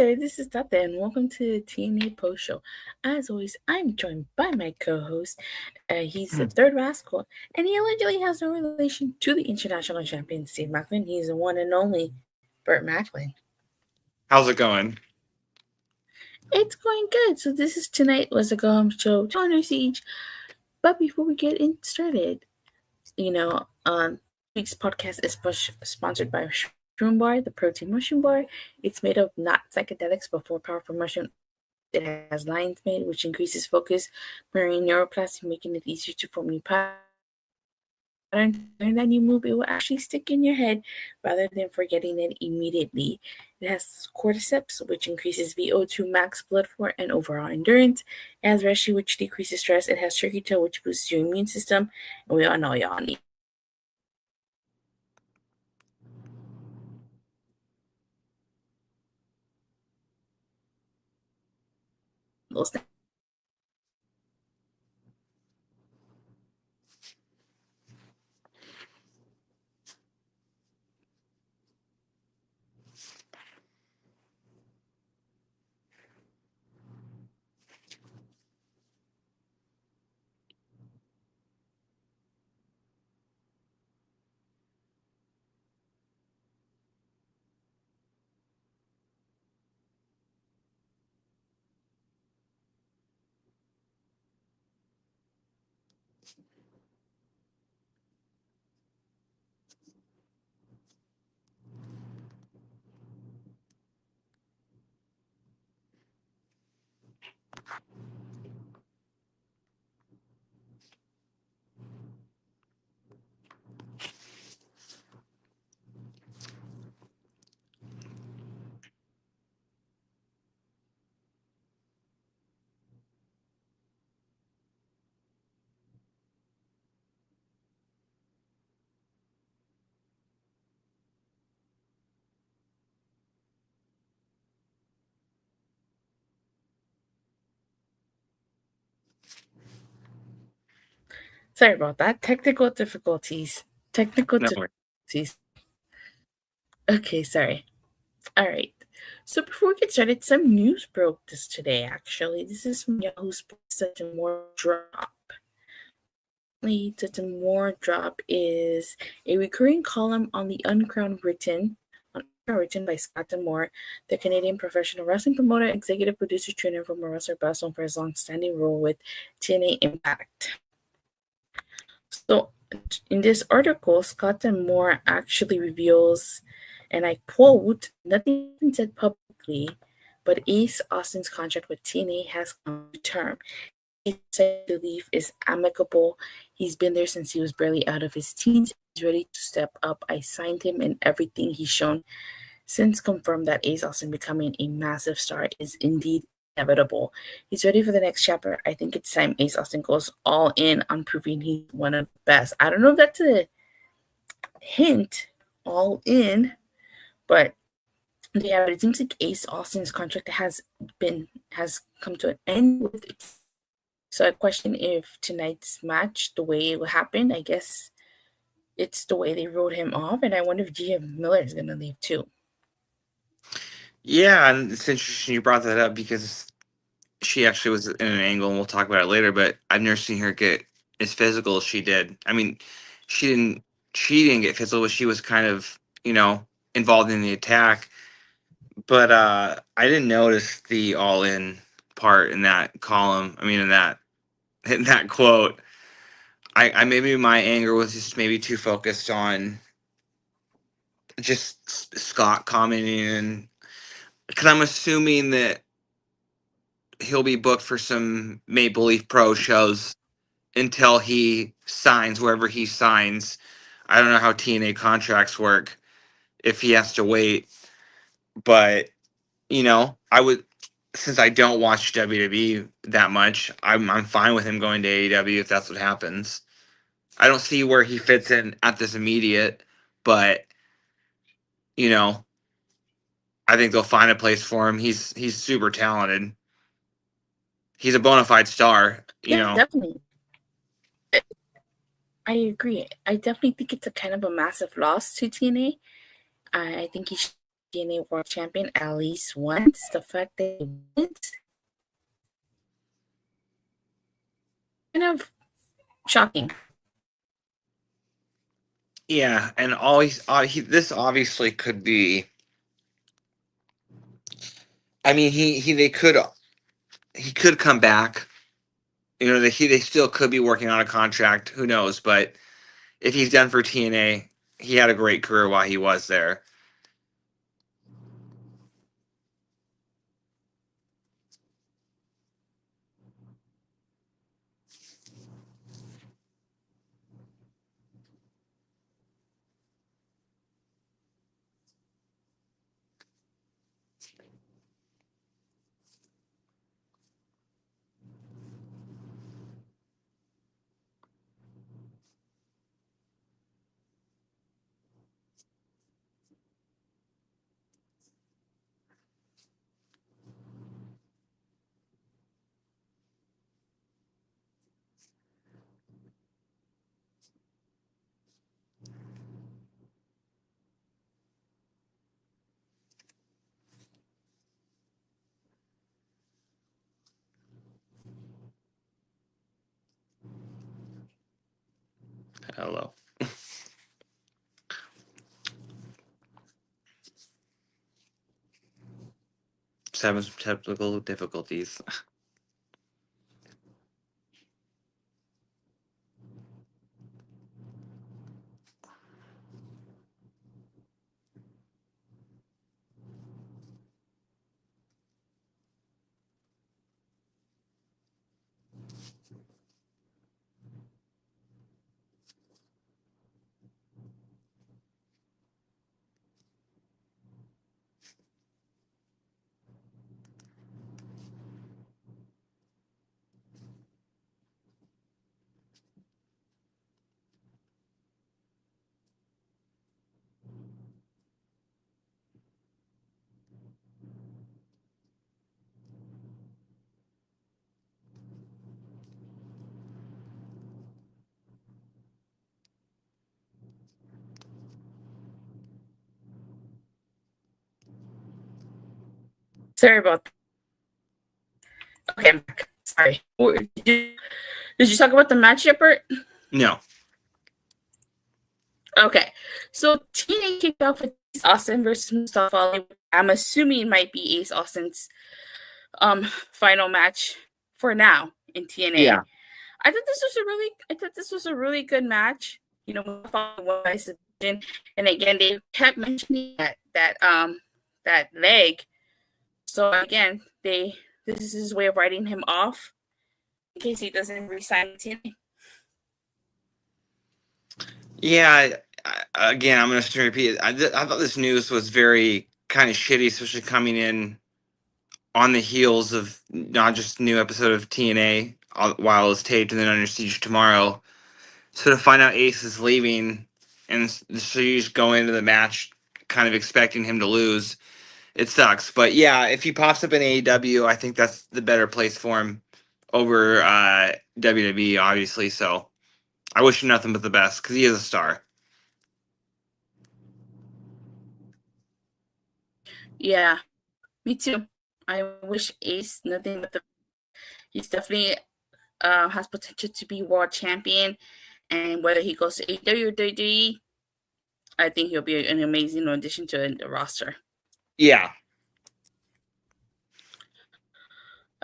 there, this is Tata, and welcome to the TNA Post Show. As always, I'm joined by my co-host. He's the third rascal, and he allegedly has no relation to the international champion, Steve Macklin. He's the one and only Burt Macklin. How's it going? It's going good. So this is tonight was a go-home show, Honor Siege. But before we get started, this week's podcast is sponsored by Mushroom Bar, the protein mushroom bar. It's made of not psychedelics but four powerful mushroom oils. It has lion's mane, which increases focus, marine neuroplasty, making it easier to form new patterns. During that new move, it will actually stick in your head rather than forgetting it immediately. It has cordyceps, which increases VO2 max blood flow and overall endurance. It has reishi, which decreases stress. It has turkey tail, which boosts your immune system. And we all know y'all need those things. Sorry about that. Technical difficulties. Technical No worries. difficulties. Okay, sorry. All right. So before we get started, some news broke this today. Actually, this is from Yahoo Sports. Such a more drop. Apparently, such a more drop is a recurring column on the Uncrowned written. Written by Scott Moore, the Canadian professional wrestling promoter, executive producer, trainer, former wrestler, best known for his long-standing role with TNA Impact. So, in this article, Scott Moore actually reveals, and I quote, "Nothing has been said publicly, but Ace Austin's contract with TNA has come to term. Ace said the leave is amicable. He's been there since he was barely out of his teens. He's ready to step up. I signed him, and everything he's shown since confirmed that Ace Austin becoming a massive star is indeed inevitable. He's ready for the next chapter. I think it's time Ace Austin goes all in on proving he's one of the best." I don't know if that's a hint, all in, but yeah, but it seems like Ace Austin's contract has come to an end with it. So I question if tonight's match, the way it happened, I guess it's the way they wrote him off, and I wonder if Gia Miller is gonna leave too. Yeah, and it's interesting you brought that up because she actually was in an angle, and we'll talk about it later. But I've never seen her get as physical as she did. I mean, she didn't she didn't get physical, but she was kind of involved in the attack. But I didn't notice the all in part in that column. I mean, in that quote. I maybe my anger was just maybe too focused on just Scott commenting, and because I'm assuming that he'll be booked for some Maple Leaf Pro shows until he signs wherever he signs. I don't know how TNA contracts work if he has to wait, but I would, since I don't watch WWE that much, I'm fine with him going to AEW if that's what happens. I don't see where he fits in at this immediate, but you know, I think they'll find a place for him. He's super talented. He's a bona fide star. Yeah, definitely. I agree. I definitely think it's a kind of a massive loss to TNA. I think he should TNA World Champion at least once. The fact that he wouldn't, kind of shocking. Yeah, and this obviously could be. I mean, he could come back. You know, they still could be working on a contract. Who knows? But if he's done for TNA, he had a great career while he was there. Hello. Just having some technical difficulties. Sorry about that. Okay, I'm back. Sorry. Did you talk about the match yet, Bert? No. Okay. So TNA kicked off with Ace Austin versus Mustafa Ali. I'm assuming might be Ace Austin's final match for now in TNA. Yeah. I thought this was a really good match. You know, Mustafa won by submission, and again they kept mentioning that leg. So again, this is his way of writing him off in case he doesn't resign TNA. Yeah. Again, I'm going to repeat it. I thought this news was very kind of shitty, especially coming in on the heels of not just a new episode of TNA while it's taped and then Under Siege tomorrow. So to find out Ace is leaving and so you just go into the match kind of expecting him to lose, it sucks. But yeah, if he pops up in AEW, I think that's the better place for him over WWE, obviously. So I wish him nothing but the best because he is a star. Yeah, me too. I wish Ace nothing but the. He's definitely has potential to be world champion, and whether he goes to AEW or WWE, I think he'll be an amazing addition to the roster. Yeah.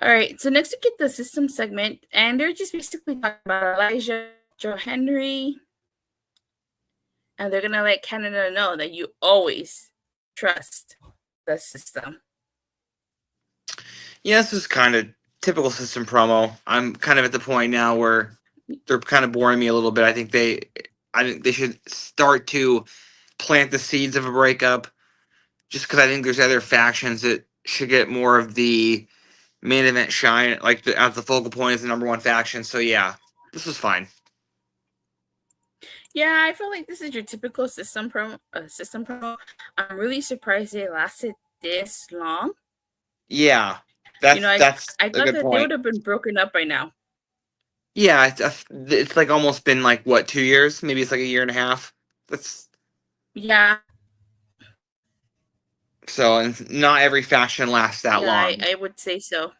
All right, so next we get the system segment, and they're just basically talking about Elijah, Joe Hendry, and they're gonna let Canada know that you always trust the system. Yeah, this is kind of typical system promo. I'm kind of at the point now where they're kind of boring me a little bit. I think they should start to plant the seeds of a breakup. Just because I think there's other factions that should get more of the main event shine, like as the focal point as the number one faction. So yeah, this was fine. Yeah, I feel like this is your typical system promo. I'm really surprised it lasted this long. Yeah, I that's I a thought good that point. they would have been broken up by now. Yeah, it's like almost been like what 2 years? Maybe it's like a year and a half. That's Yeah. So, and not every faction lasts that long. I would say so.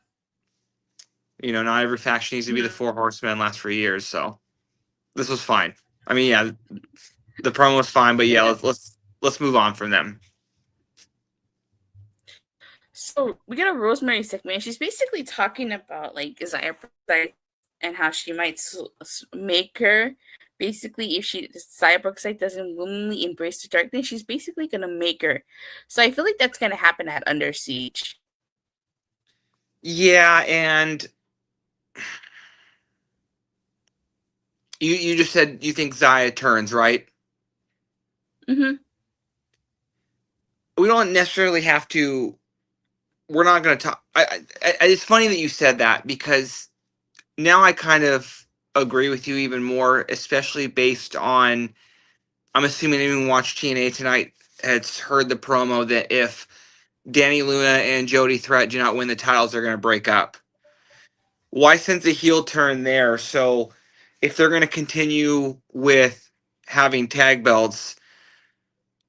Not every faction needs to be the Four Horsemen and last for years. So, this was fine. I mean, yeah, the promo was fine, but yeah, let's move on from them. So we got a Rosemary segment. She's basically talking about like Xia Brookside and how she might make her. Basically, if Xia Brookside doesn't willingly embrace the darkness, she's basically gonna make her. So I feel like that's gonna happen at Under Siege. Yeah, and you just said you think Xia turns, right? Mm-hmm. We don't necessarily have to. We're not going to talk. It's funny that you said that because now I kind of agree with you even more, especially based on. I'm assuming anyone watched TNA tonight has heard the promo that if Danny Luna and Jody Threat do not win the titles, they're going to break up. Why sense a heel turn there? So if they're going to continue with having tag belts,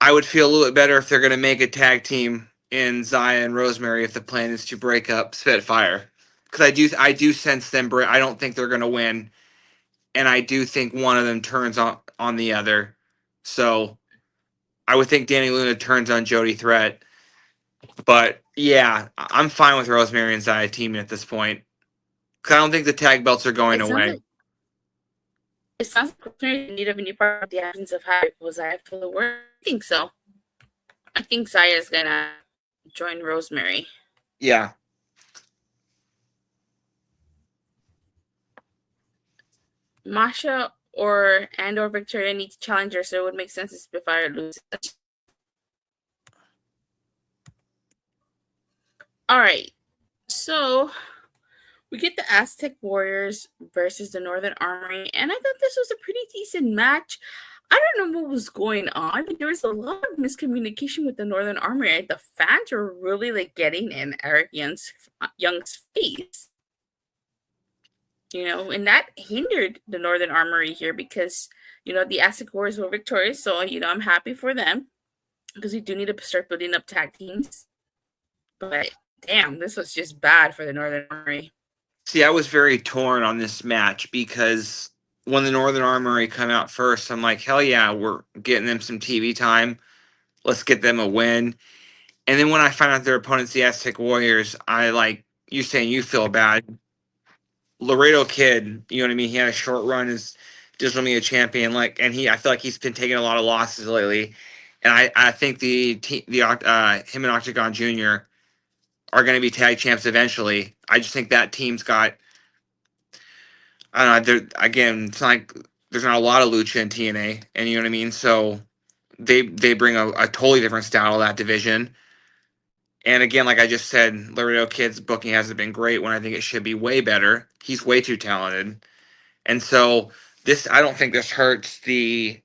I would feel a little bit better if they're going to make a tag team in Xia and Rosemary if the plan is to break up Spitfire. Because I do sense them. I don't think they're going to win, and I do think one of them turns on the other. So I would think Danny Luna turns on Jody Threat. But yeah, I'm fine with Rosemary and Xia teaming at this point. Because I don't think the tag belts are going It sounds away. like Rosemary in need of a new part of the absence of how was Xia for the work. I think so. I think Xia is gonna join Rosemary. Yeah. Masha or Victoria need to challenge her, so it would make sense if Spitfire loses. All right, so we get the Aztec Warriors versus the Northern Armory, and I thought this was a pretty decent match. I don't know what was going on. There was a lot of miscommunication with the Northern Armory. The fans were really like getting in Eric Young's face. And that hindered the Northern Armory here because, the Aztec Warriors were victorious. So, I'm happy for them because we do need to start building up tag teams. But damn, this was just bad for the Northern Armory. See, I was very torn on this match because when the Northern Armory come out first, I'm like, hell yeah, we're getting them some TV time. Let's get them a win. And then when I find out their opponent's the Aztec Warriors, I like you saying you feel bad. Laredo Kid, you know what I mean? He had a short run as digital media champion, and I feel like he's been taking a lot of losses lately. And I think him and Octagon Jr. are going to be tag champs eventually. I just think that team's got. I don't know. Again, it's not like there's not a lot of lucha in TNA, and you know what I mean. So they bring a totally different style to that division. And again, like I just said, Laredo Kid's booking hasn't been great when I think it should be way better. He's way too talented. And so I don't think this hurts the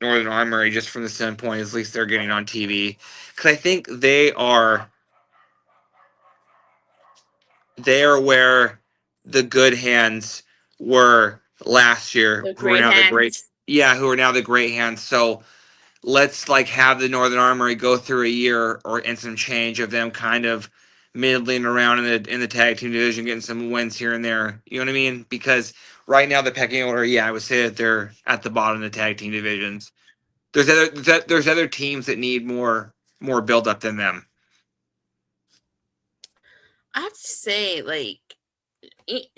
Northern Armory just from the standpoint, at least they're getting on TV. Because I think they are where the good hands were last year, The who are great now the great, hands. who are now the great hands. So let's have the Northern Armory go through a year and some change of them kind of middling around in the tag team division, getting some wins here and there. You know what I mean? Because right now the pecking order, I would say that they're at the bottom of the tag team divisions. There's other teams that need more build up than them. I have to say,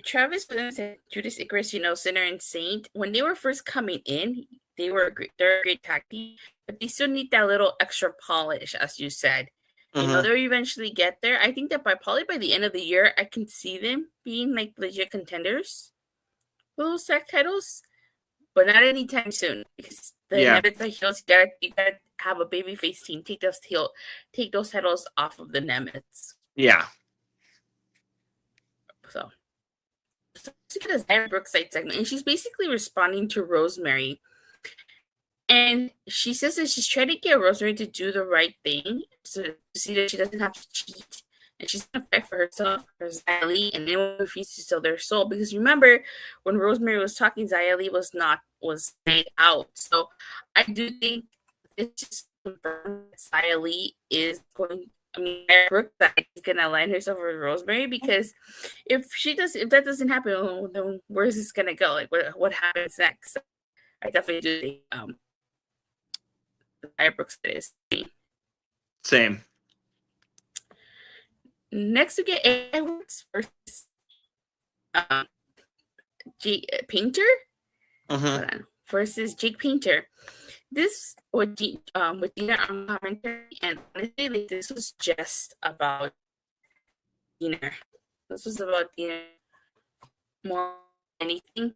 Travis Williams and Judas Icarus, Sinner and Saint, when they were first coming in, they're a great tag team, but they still need that little extra polish, as you said. Mm-hmm. They'll eventually get there. I think that probably by the end of the year, I can see them being like legit contenders for those tag titles, but not anytime soon because the Nemesis heels, you gotta have a babyface team take those titles off of the Nemesis. Yeah. So she got a Xia Brookside segment, and she's basically responding to Rosemary. And she says that she's trying to get Rosemary to do the right thing, so to see that she doesn't have to cheat. And she's going to fight for herself, for Xia Li, and anyone who refuses to sell their soul. Because remember, when Rosemary was talking, Xia Li was laid out. So I do think this is confirmed that Xia Ali is going. I mean, Xia Brookside is gonna align herself with Rosemary, because if that doesn't happen, then where is this gonna go? Like, what happens next? So I definitely do think Xia Brookside is. Same. Next, we get Edwards versus um, Painter. Hold on. Versus Jake Painter. This with Dina on commentary, and honestly, like, this was just about Dina. This was about Dina more than anything.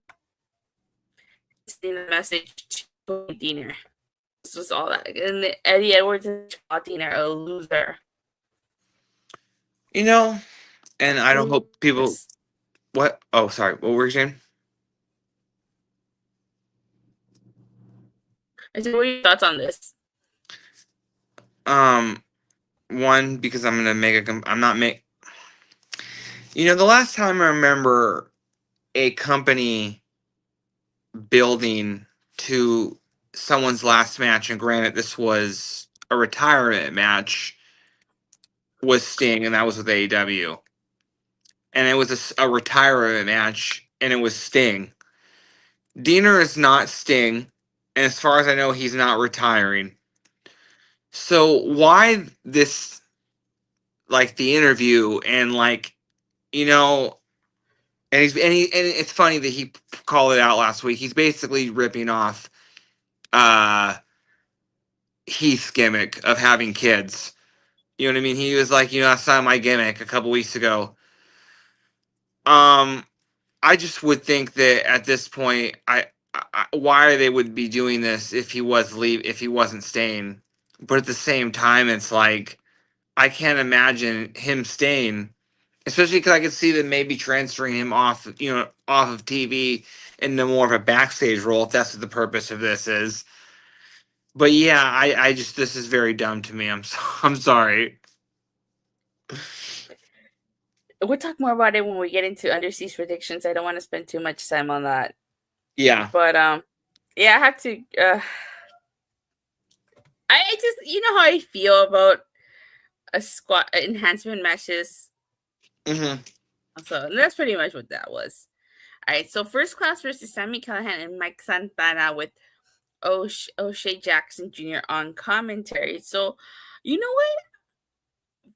Sending the message to Dina. This was all that. And Eddie Edwards and Dina a loser. You know, and I don't hope people. What? Oh, sorry. What were you saying? I said, what are your thoughts on this? One, because I'm gonna make a. I'm not make. You know, the last time I remember a company building to someone's last match, and granted, this was a retirement match, was Sting, and that was with AEW. And it was a retirement match, and it was Sting. Diener is not Sting, and as far as I know, he's not retiring. So why this, like, the interview, and, like, you know, and it's funny that he called it out last week. He's basically ripping off Heath's gimmick of having kids. You know what I mean? He was like, that's not my gimmick a couple weeks ago. I just would think that at this point, why they would be doing this if he wasn't staying. But at the same time, it's like I can't imagine him staying, especially because I could see them maybe transferring him off of TV into more of a backstage role if that's what the purpose of this is. But yeah, I just, this is very dumb to me. I'm sorry. We'll talk more about it when we get into Underseas predictions. I don't want to spend too much time on that. Yeah. But yeah, I have to. I just, you know how I feel about a squat enhancement matches. Mm-hmm. So that's pretty much what that was. All right, so First Class versus Sami Callihan and Mike Santana with O'Shea Jackson Jr. on commentary. So, you know what?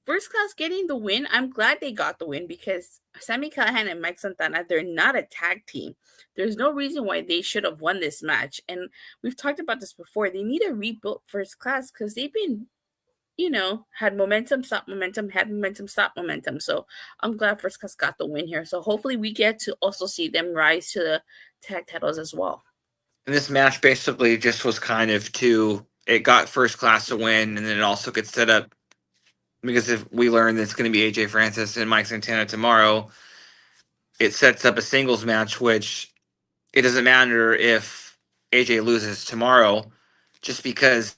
First Class getting the win. I'm glad they got the win, because Sami Callihan and Mike Santana, they're not a tag team. There's no reason why they should have won this match. And we've talked about this before. They need a rebuilt First Class, because they've been, had momentum, stop momentum, had momentum, stop momentum. So I'm glad First Class got the win here. So hopefully we get to also see them rise to the tag titles as well. And this match basically just was kind of it got First Class to win, and then it also gets set up, because if we learn that it's going to be AJ Francis and Mike Santana tomorrow, it sets up a singles match, which it doesn't matter if AJ loses tomorrow, just because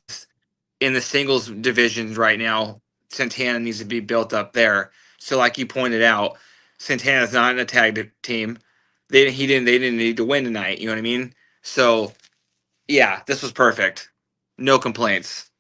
in the singles divisions right now, Santana needs to be built up there. So, like you pointed out, Santana's not in a tag team. They didn't need to win tonight. You know what I mean? So, yeah, this was perfect. No complaints.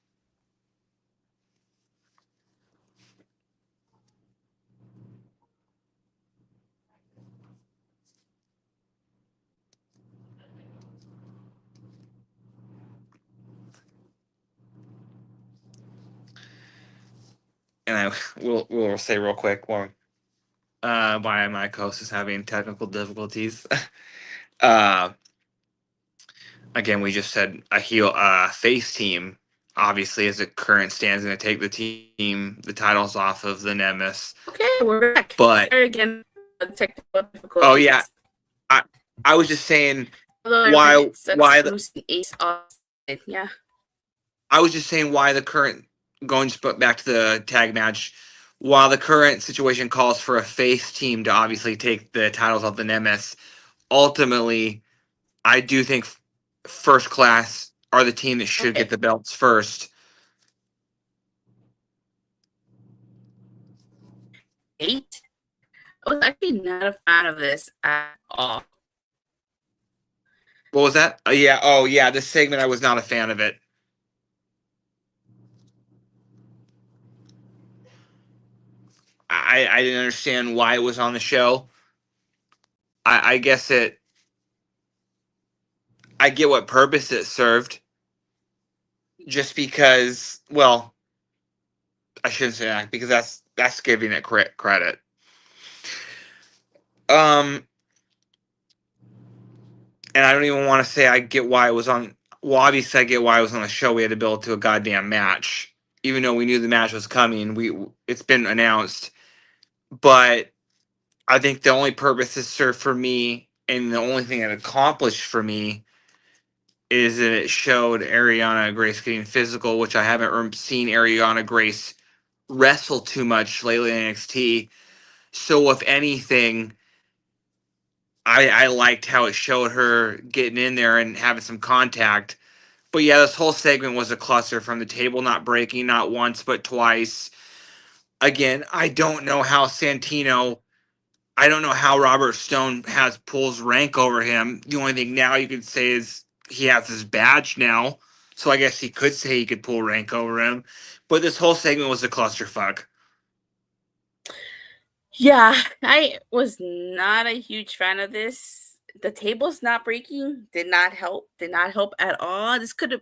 And we'll say real quick why my co-host is having technical difficulties. Again, we just said a face team, obviously, as it current stands, going to take the titles off of the Nemesis. Okay, we're back. But sorry again, technical difficulties. Oh yeah, I was just saying why the Ace Austin, yeah. I was just saying why the current, going back to the tag match, while the current situation calls for a face team to obviously take the titles off the Nemesis, ultimately, I do think First Class are the team that should get the belts first. I was actually not a fan of this at all. What was that? Yeah. Oh, yeah. This segment, I was not a fan of it. I didn't understand why it was on the show. I guess I get what purpose it served. Just because, well, I shouldn't say that because that's giving it credit. Um, and I don't even want to say I get why it was on. Well, obviously I get why it was on the show. We had to build to a goddamn match, even though we knew the match was coming. It's been announced, but I think the only purpose it served for me, and the only thing it accomplished for me, is that it showed Ariana Grace getting physical, which I haven't seen Ariana Grace wrestle too much lately in NXT. So if anything, I liked how it showed her getting in there and having some contact. But yeah, this whole segment was a cluster, from the table not breaking not once but twice. Again, I don't know how Santino. I don't know how Robert Stone has pulls rank over him. The only thing now you could say is he has his badge now, so I guess he could say he could pull rank over him. But this whole segment was a clusterfuck. Yeah, I was not a huge fan of this. The tables not breaking did not help. Did not help at all. This could have.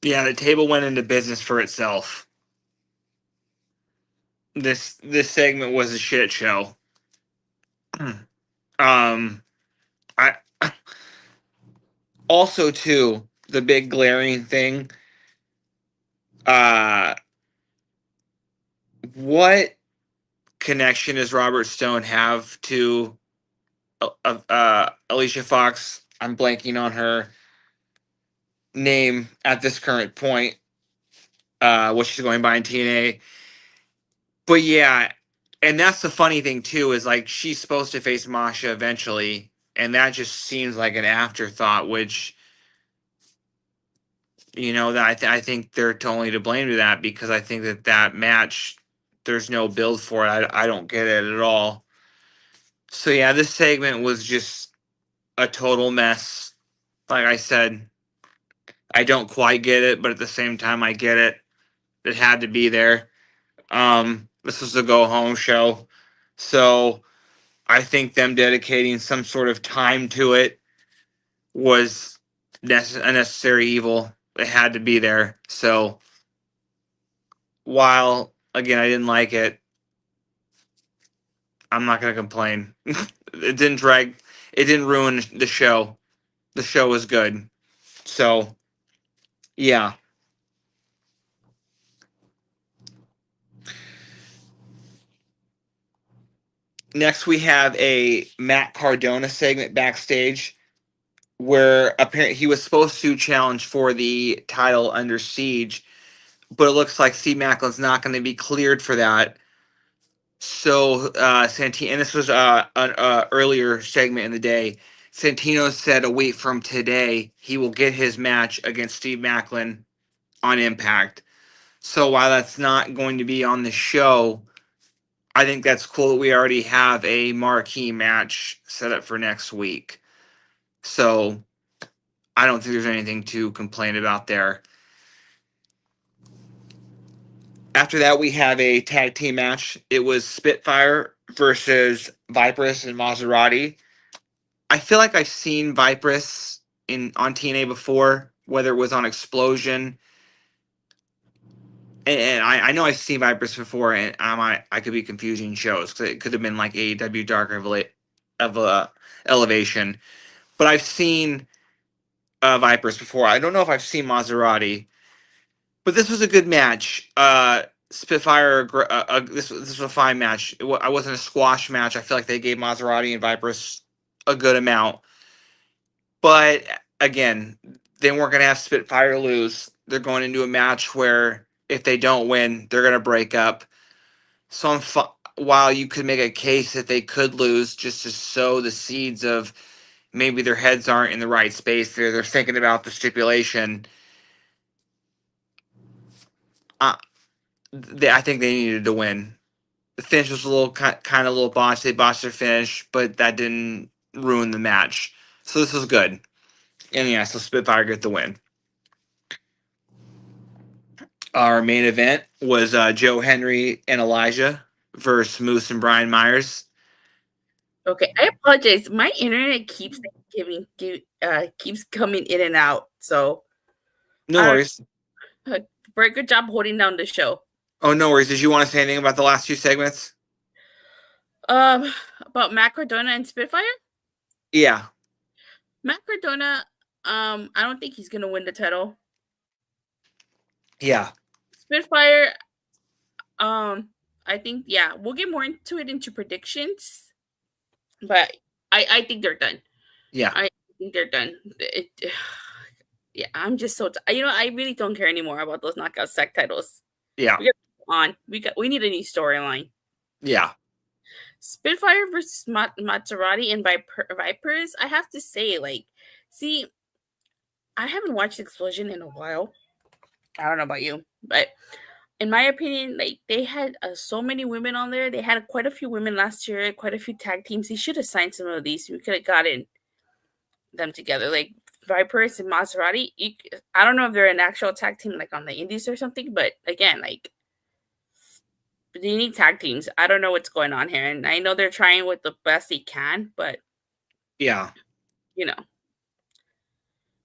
Yeah, the table went into business for itself. This segment was a shit show. um, I also too, the big glaring thing. Uh, what connection does Robert Stone have to Alicia Fox? I'm blanking on her name at this current point. What she's going by in TNA. But yeah, and that's the funny thing too, is like she's supposed to face Masha eventually, and that just seems like an afterthought. Which, that I think they're totally to blame to that, because I think that match, there's no build for it. I don't get it at all. So yeah, this segment was just a total mess. Like I said, I don't quite get it, but at the same time, I get it. It had to be there. This was a go home show, so I think them dedicating some sort of time to it was a necessary evil. It had to be there. So while again I didn't like it, I'm not gonna complain. It didn't drag. It didn't ruin the show. The show was good. So yeah. Next, we have a Matt Cardona segment backstage, where apparently he was supposed to challenge for the title under Siege, but it looks like Steve Macklin's not going to be cleared for that. So Santino, and this was an earlier segment in the day. Santino said a week from today he will get his match against Steve Macklin on Impact. So while that's not going to be on the show, I think that's cool that we already have a marquee match set up for next week. So I don't think there's anything to complain about there. After that, we have a tag team match. It was Spitfire versus Vipress and Mazzerati. I feel like I've seen Vipress on TNA before, whether it was on Explosion. And I know I've seen Vipress before, and I could be confusing shows, because it could have been like AEW Dark Elevation. But I've seen Vipress before. I don't know if I've seen Maserati, but this was a good match. Spitfire, this was a fine match. I wasn't a squash match. I feel like they gave Maserati and Vipress a good amount. But again, they weren't going to have Spitfire lose. They're going into a match where if they don't win, they're going to break up. So while you could make a case that they could lose, just to sow the seeds of maybe their heads aren't in the right space, they're thinking about the stipulation. Uh, I think they needed to win. The finish was a little kind of a little botched. They botched their finish, but that didn't ruin the match. So this was good. And yeah, so Spitfire get the win. Our main event was Joe Hendry and Elijah versus Moose and Brian Myers. Okay, I apologize. My internet keeps keeps coming in and out. So No I worries. don't. Very good job holding down the show. Oh, no worries. Did you want to say anything about the last two segments? Um, about Matt Cardona and Spitfire. Yeah. Matt Cardona. I don't think he's gonna win the title. Yeah. Spitfire. I think we'll get more into it into predictions, but I think they're done. Yeah. I think they're done. Yeah, I'm just so I really don't care anymore about those knockout sec titles. Yeah. We got on. We need a new storyline. Yeah. Spitfire versus Mazzerati and Vipress. I have to say, see, I haven't watched Explosion in a while. I don't know about you, but in my opinion, they had so many women on there. They had quite a few women last year, quite a few tag teams. They should have signed some of these. We could have gotten them together, like Vipers and Maserati. I don't know if they're an actual tag team, like on the Indies or something, but again, they need tag teams. I don't know what's going on here, and I know they're trying with the best they can, but Yeah. you know.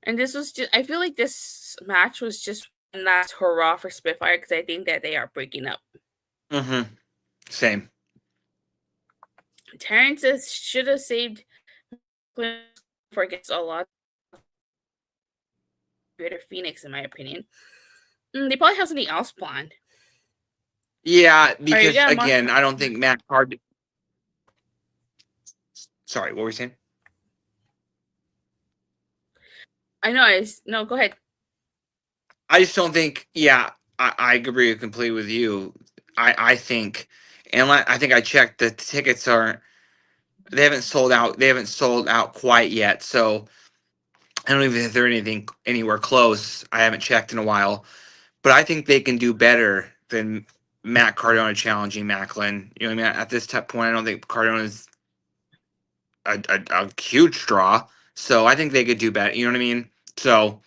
And this was just, I feel like this match was just one last hurrah for Spitfire because I think that they are breaking up. Mm-hmm. Same. Terrence should have saved for against a lot greater Phoenix, in my opinion. They probably have something else planned. Yeah, All right, because again, I don't think Matt Card. Sorry, what were you saying? I know. No, go ahead. I just don't think. Yeah, I agree completely with you. I think, and I think I checked. The tickets aren't. They haven't sold out. They haven't sold out quite yet. So I don't even think they're anything anywhere close. I haven't checked in a while, but I think they can do better than Matt Cardona challenging Macklin. You know what I mean? At this point, I don't think Cardona is a huge draw. So I think they could do better. You know what I mean? So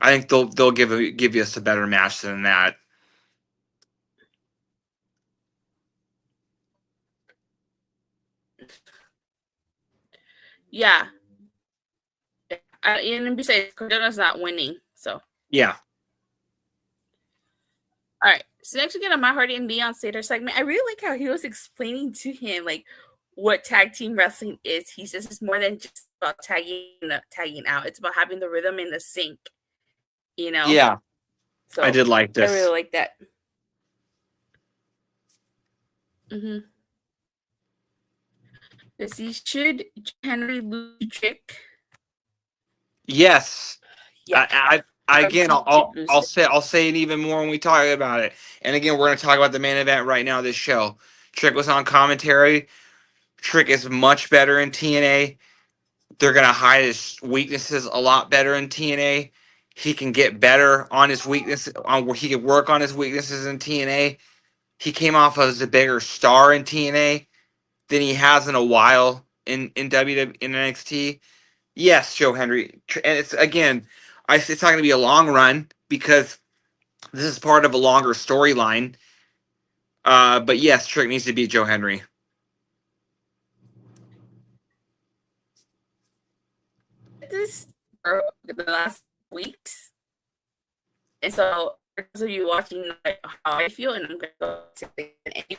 I think they'll give us a better match than that. Yeah. And besides, Cardona's not winning. So, Yeah. all right. So next we get a Matt Hardy and Leon Slater segment. I really like how he was explaining to him what tag team wrestling is. He says it's more than just about tagging out. It's about having the rhythm in the sync. Yeah. So I did like I really this. like that. Mm-hmm. Does should Henry lose Trick? Yes. Yeah. Again, I'll say it even more when we talk about it. And again, we're going to talk about the main event right now. This show, Trick was on commentary. Trick is much better in TNA. They're going to hide his weaknesses a lot better in TNA. He can get better on his weaknesses. On where he can work on his weaknesses in TNA. He came off as a bigger star in TNA than he has in a while in WWE in NXT. Yes, Joe Hendry, and it's again, it's not going to be a long run because this is part of a longer storyline. But yes, Trick needs to beat Joe Hendry. This for the last weeks. And so, for those of you watching how I feel, and I'm going to go to anyways,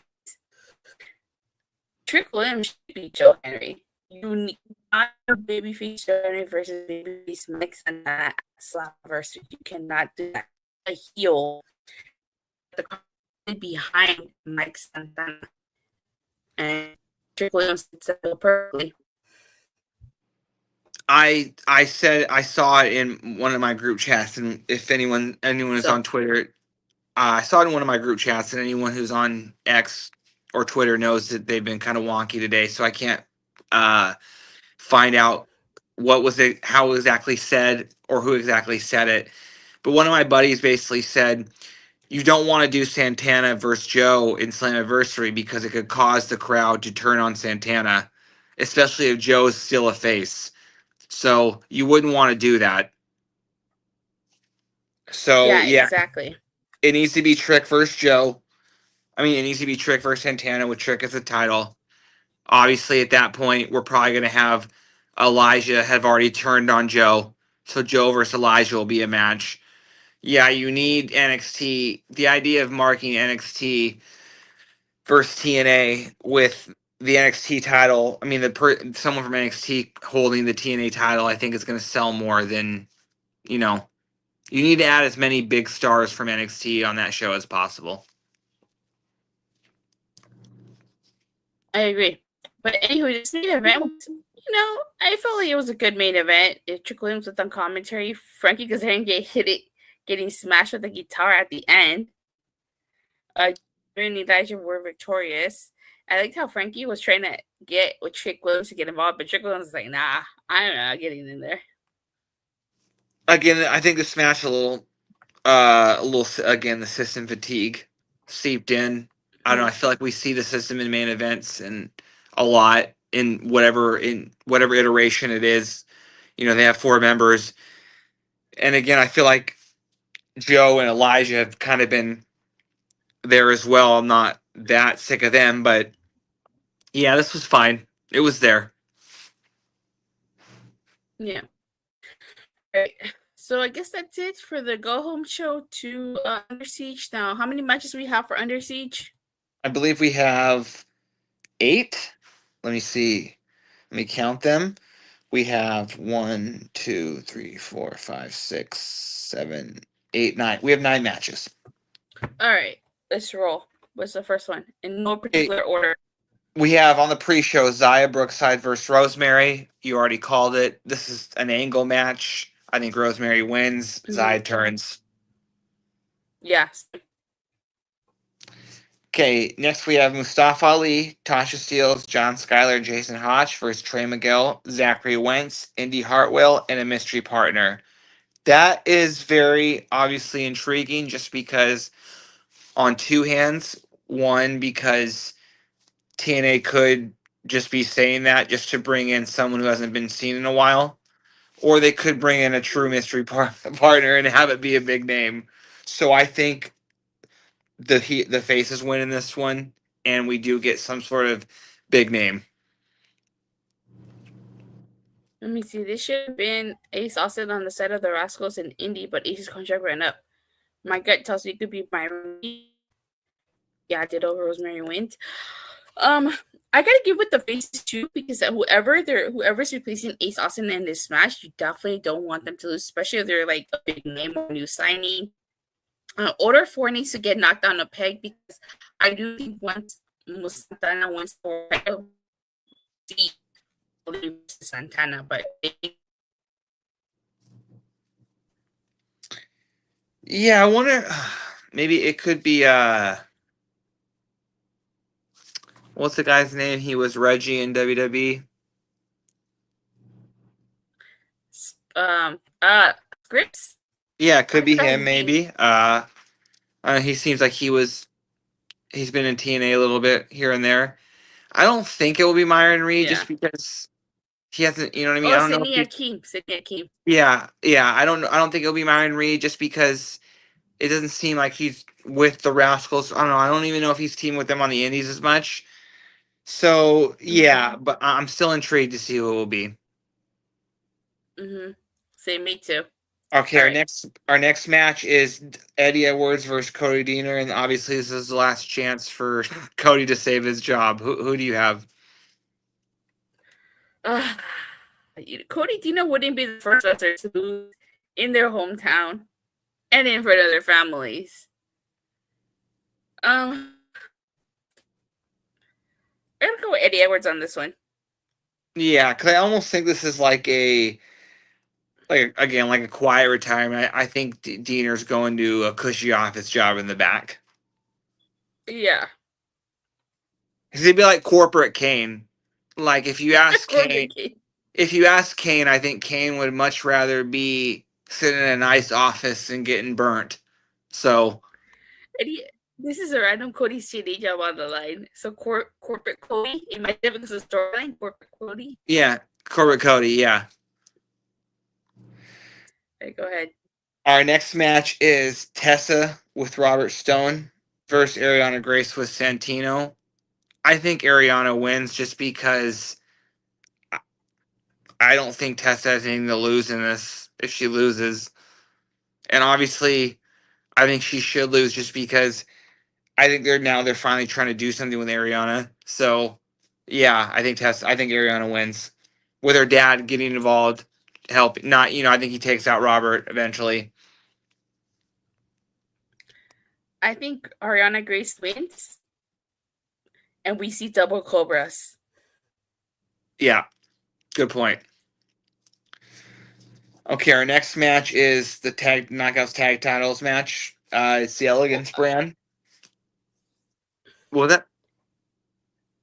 Trick Williams should be Joe Henry. You need not a babyface Joe Henry versus babyface Mike Santana at Slammiversary. You cannot do that. A heel behind Mike Santana. And Trick Williams did that perfectly. I said I saw it in one of my group chats, and if anyone is on Twitter, I saw it in one of my group chats, and anyone who's on X or Twitter knows that they've been kind of wonky today, so I can't find out what was it, how it exactly said, or who exactly said it. But one of my buddies basically said, you don't want to do Santana versus Joe in Slammiversary because it could cause the crowd to turn on Santana, especially if Joe's still a face. So you wouldn't want to do that. So Yeah, yeah, exactly. it needs to be Trick versus Joe. I mean, it needs to be Trick versus Santana with Trick as the title. Obviously, at that point, we're probably going to have Elijah have already turned on Joe. So Joe versus Elijah will be a match. Yeah, you need NXT. The idea of marking NXT versus TNA with the NXT title, I mean, someone from NXT holding the TNA title, I think is going to sell more than, you know, you need to add as many big stars from NXT on that show as possible. I agree. But anyway, this main event was, I felt like it was a good main event. If Trick Williams was on commentary, Frankie Kazarian getting smashed with the guitar at the end. And Elijah were victorious. I liked how Frankie was trying to get with Trick Williams to get involved, but Trick Williams was like, "Nah, I'm not getting in there." Again, I think this match a little again, the system fatigue seeped in. I don't know. I feel like we see the system in main events and a lot in whatever iteration it is. They have 4 members, and again, I feel like Joe and Elijah have kind of been there as well. I'm not that sick of them, but yeah, this was fine. It was there. Yeah. Right. So I guess that's it for the go home show to Under Siege. Now, how many matches we have for Under Siege? I believe we have 8. Let me see. Let me count them. We have 1, 2, 3, 4, 5, 6, 7, 8, 9. We have 9 matches. All right, let's roll. What's the first one? In no particular order. We have on the pre-show Xia Brookside versus Rosemary. You already called it. This is an angle match. I think Rosemary wins. Xia turns. Yes. Okay, next we have Mustafa Ali, Tasha Steelz, John Skyler, Jason Hotch versus Trey Miguel, Zachary Wentz, Indy Hartwell, and a mystery partner. That is very obviously intriguing just because on 2 hands. One, because TNA could just be saying that just to bring in someone who hasn't been seen in a while. Or they could bring in a true mystery partner and have it be a big name. So I think the faces win in this one, and we do get some sort of big name. Let me see. This should have been Ace Austin on the side of the Rascals in Indy, but Ace's contract ran up. My gut tells me it could be Myron. Yeah, I did over Rosemary wins. I gotta give with the faces too, because whoever's replacing Ace Austin in this match, you definitely don't want them to lose, especially if they're like a big name or a new signing. Order 4 needs to get knocked down a peg, because I do think once Santana wins for Santana, but yeah, I wonder. Maybe it could be what's the guy's name? He was Reggie in WWE. Grips. Yeah, it could be him. Maybe. He seems like he's been in TNA a little bit here and there. I don't think it will be Myron Reed just because he hasn't. You know what I mean? I don't know. Sidney Akeem. Yeah. I don't think it'll be Myron Reed just because it doesn't seem like he's with the Rascals. I don't know. I don't even know if he's teamed with them on the Indies as much. So yeah, but I'm still intrigued to see who it will be. Same, me too. Okay, our next match is Eddie Edwards versus Cody Deaner, and obviously this is the last chance for Cody to save his job. Who do you have? Cody Deaner wouldn't be the first wrestler to lose in their hometown and in front of their families. I'm gonna go with Eddie Edwards on this one. Yeah, because I almost think this is like a quiet retirement. I think Deaner's going to a cushy office job in the back. Yeah. Because he'd be like corporate Kane. Like if you ask Kane, I think Kane would much rather be sitting in a nice office and getting burnt. So this is a random Cody CD job on the line. So corporate Cody, it might have a storyline. Corporate Cody. Yeah, corporate Cody. Yeah. Okay, go ahead. Our next match is Tessa with Robert Stone versus Ariana Grace with Santino. I think Ariana wins just because I don't think Tessa has anything to lose in this if she loses. And obviously, I think she should lose just because I think they're finally trying to do something with Ariana. So yeah, I think Ariana wins. With her dad getting involved, help not I think he takes out Robert eventually. I think Ariana Grace wins, and we see double Cobras. Yeah, good point. Okay, our next match is the tag knockouts tag titles match. It's the Elegance brand. What was that?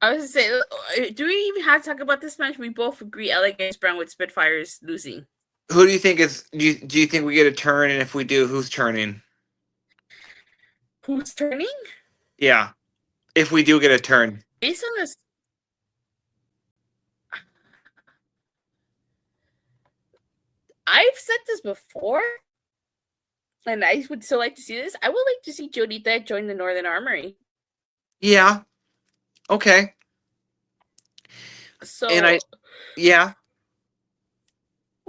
I was gonna say, do we even have to talk about this match? We both agree Elegance Brown with Spitfires losing. Who do you think is? Do you think we get a turn? And if we do, who's turning? Who's turning? Yeah, if we do get a turn. Based on this, I've said this before, and I would still like to see this. I would like to see Jodita join the Northern Armory. Yeah. Okay. So, And yeah.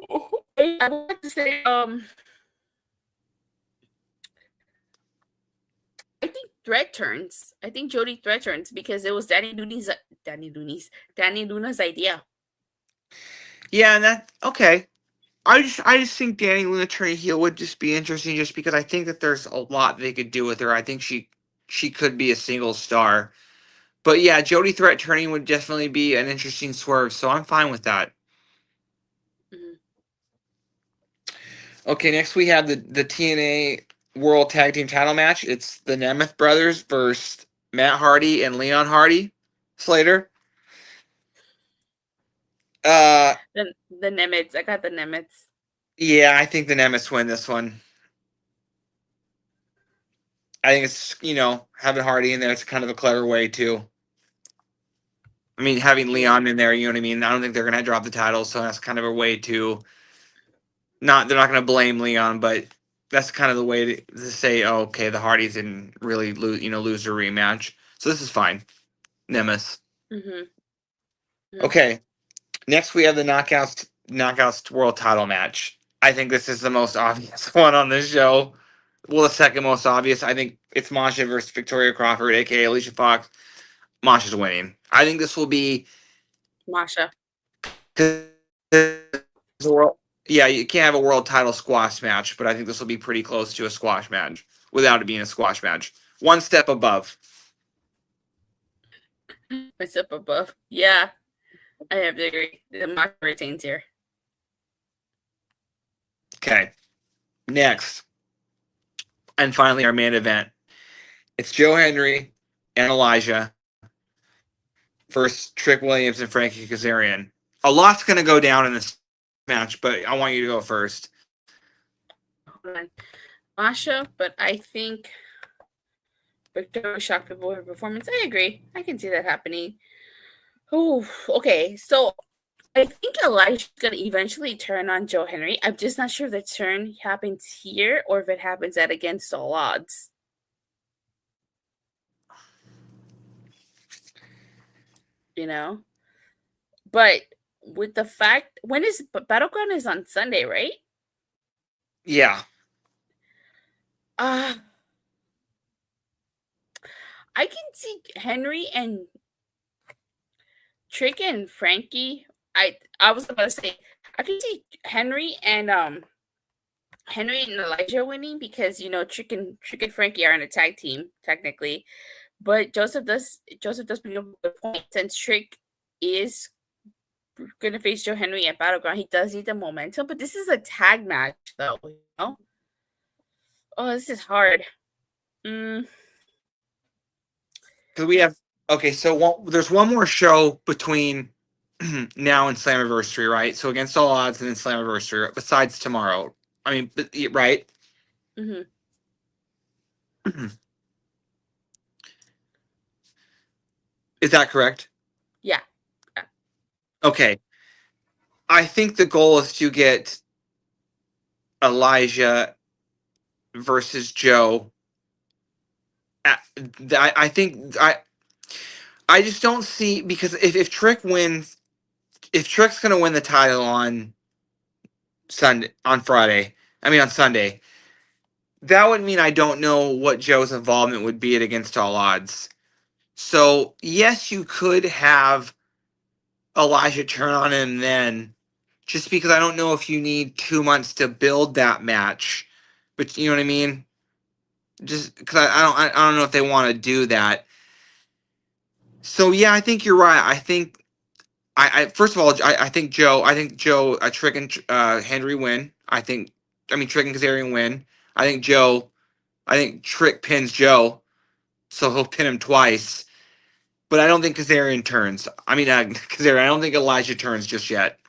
I would like to say, I think threat turns. I think Jody threat turns because it was Danny Luna's idea. Yeah, and that okay. I just think Danny Luna turning heel would just be interesting, just because I think that there's a lot they could do with her. I think she could be a single star. But yeah, Jody Threat turning would definitely be an interesting swerve, so I'm fine with that. Mhm. Okay, next we have the TNA World Tag Team Title match. It's the Nemeth brothers versus Matt Hardy and Leon Hardy. Slater. The Nemitz. I got the Nemitz. Yeah, I think the Nemeths win this one. I think it's having Hardy in there. It's kind of a clever way too. I mean, having Leon in there, you know what I mean. I don't think they're gonna drop the title, so that's kind of a way to they're not gonna blame Leon, but that's kind of the way to say, oh, okay, the Hardys didn't really lose their rematch, so this is fine. Nemesis. Mm-hmm. Okay, next we have the knockouts world title match. I think this is the most obvious one on this show. Well, the second most obvious. I think it's Masha versus Victoria Crawford, aka Alicia Fox. Masha's winning. I think this will be Masha. world. Yeah, you can't have a world title squash match, but I think this will be pretty close to a squash match without it being a squash match. One step above. One step above. Yeah, I have to agree. The Masha retains here. Okay. Next. And finally, our main event. It's Joe Hendry and Elijah versus Trick Williams and Frankie Kazarian. A lot's going to go down in this match, but I want you to go first. Hold on. Masha, but I think Victoria shocked people with her performance. I agree. I can see that happening. Oh, okay. So I think Elijah's gonna eventually turn on Joe Hendry. I'm just not sure if the turn happens here or if it happens at Against All Odds. But with the fact when is Battleground is on Sunday, right? Yeah. I can see Henry and Trick and Frankie. I was about to say I can see Henry and Elijah winning because Trick and Frankie are in a tag team technically, but Joseph does bring up a good point. Since Trick is gonna face Joe Hendry at Battleground, he does need the momentum. But this is a tag match, though. Oh, this is hard. Because we have so there's one more show between now and Slammiversary, right? So Against All Odds and then Slammiversary, besides tomorrow. I mean, right? Mm-hmm. Is that correct? Yeah. Okay. I think the goal is to get Elijah versus Joe I think I just don't see, because if Trick wins, if Trick's gonna win the title on Sunday, that would mean I don't know what Joe's involvement would be at Against All Odds. So yes, you could have Elijah turn on him then, just because I don't know if you need 2 months to build that match. But you know what I mean? Just because I don't know if they want to do that. So yeah, I think you're right. I think I first of all, I think Joe, Trick and Hendry win. Trick and Kazarian win. I think Trick pins Joe, so he'll pin him twice. But I don't think Kazarian turns. Kazarian. I don't think Elijah turns just yet.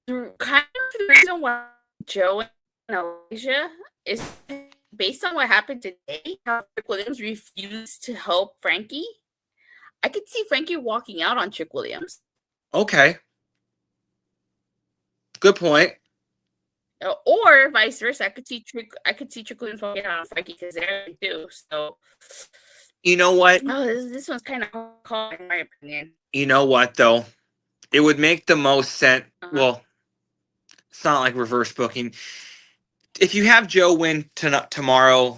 Kind of the reason why Joe and Elijah is based on what happened today, how Trick Williams refused to help Frankie. I could see Frankie walking out on Trick Williams. Okay. Good point. Or vice versa. I could see Trick Williams walking out on Frankie because they're too. So you know what? Oh, this one's kind of hard in my opinion. You know what though? It would make the most sense. Well, it's not like reverse booking. If you have Joe win tomorrow,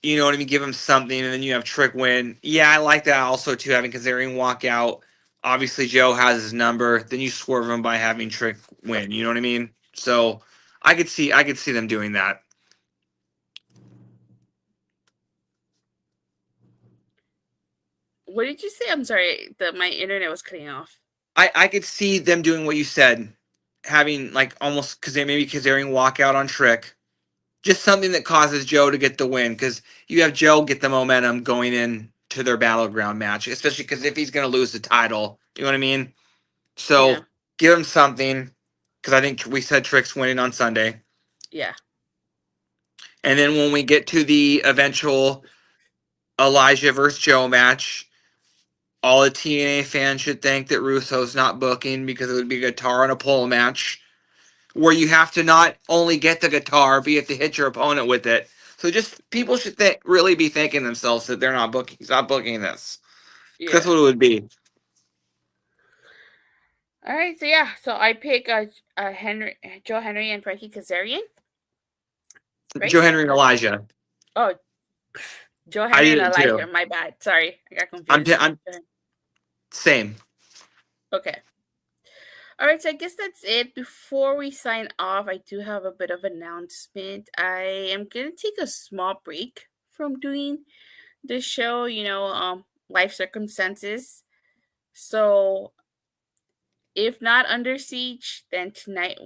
you know what I mean, give him something, and then you have Trick win. Yeah, I like that also too, having Kazarian walk out. Obviously, Joe has his number. Then you swerve him by having Trick win. You know what I mean? So I could see them doing that. What did you say? I'm sorry, my internet was cutting off. I could see them doing what you said, having like almost Kazarian walk out on Trick. Just something that causes Joe to get the win, because you have Joe get the momentum going in to their battleground match, especially because if he's going to lose the title, you know what I mean? So give him something, because I think we said Trick's winning on Sunday. Yeah. And then when we get to the eventual Elijah versus Joe match, all the TNA fans should thank that Russo's not booking, because it would be a guitar and a pole match, where you have to not only get the guitar, but you have to hit your opponent with it. So just people should really be thanking themselves that they're not booking. He's not booking this. Yeah. That's what it would be. All right, so I pick Joe Hendry and Frankie Kazarian. Right? Joe Hendry and Elijah. Oh, Joe Hendry and Elijah. Too. My bad. Sorry, I got confused. I'm same. Okay. All right, so I guess that's it. Before we sign off, I do have a bit of announcement. I am going to take a small break from doing this show, life circumstances. So if not Under Siege, then tonight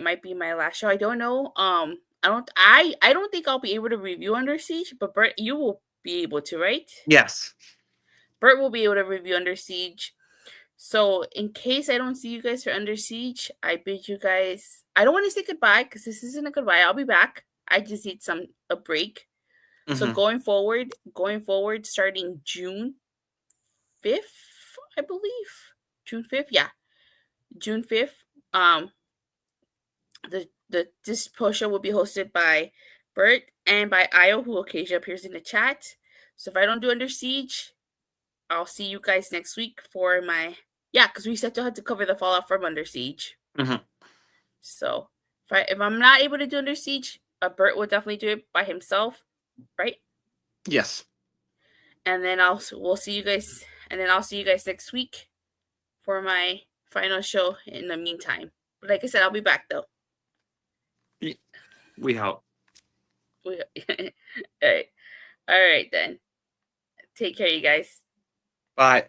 might be my last show. I don't know. I don't think I'll be able to review Under Siege, but Bert, you will be able to, right? Yes. Bert will be able to review Under Siege. So in case I don't see you guys for Under Siege, I bid you guys. I don't want to say goodbye because this isn't a goodbye. I'll be back. I just need a break. Mm-hmm. So going forward, starting June 5th, I believe. June 5th, yeah. June 5th. This post show will be hosted by Bert and by Io, who occasionally appears in the chat. So if I don't do Under Siege, I'll see you guys next week for my because we still had to cover the fallout from Under Siege. Mm-hmm. So if I'm not able to do Under Siege, Bert will definitely do it by himself, right? Yes. And then I'll see you guys next week for my final show. In the meantime, but like I said, I'll be back though. We hope. All right then. Take care, you guys. Bye.